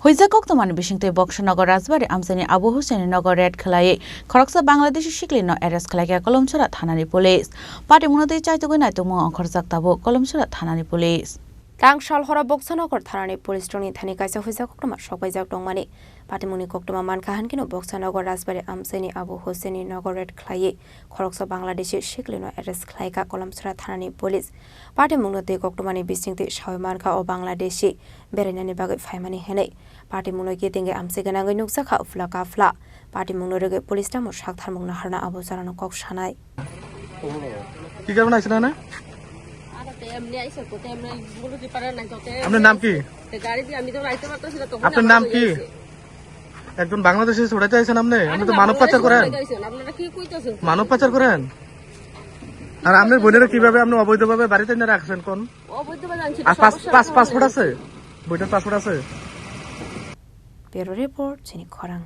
Hoizakok to man bishing to Bokshanogor Rasbari Amsani Abu Hossain Nogo Red Khlaiwi Khoroksa Bangladeshi Siklino arrest Khlaikha Kolomchara Thanani Police Party Munoti Chaito Gona to Mo Khorsak Tabo Kolomchara Thanani Police Tangshal Hora Bokshanogor Thanani Police Toni Thani Kaisa Hoizakok Shokwaizak Dongmani Patimuni Koktoma Mankahankino Bokshanogor Rasbari Amsani Abu Hossain Nogo Red Khlaiwi Khoroksa Bangladeshi Siklino arrest Khlaikha Kolomchara Thanani Police Party Munoti Koktomani Bising the Shawimanka or Bangladeshi Berenani Bagay Faimani Hene Party Munoki Dinga Amsigana Nuksaka Flaka Fla Party Munorege Police Damo Shaktar Munaharna Abu Sarano Kok Shanai আপনার নাম কি আপনার নাম কি একজন বাংলাদেশে ছড়াইতে আইছেন আপনি তো মানব পাচার করেন মানব পাচার করেন আর আপনার বোনেরা কিভাবে আপনি অবৈধভাবে বাড়িতে এনে রাখছেন কোন পাসপোর্ট আছে বইটার পাসপোর্ট আছে ব্যুরো রিপোর্ট চিনি খরাং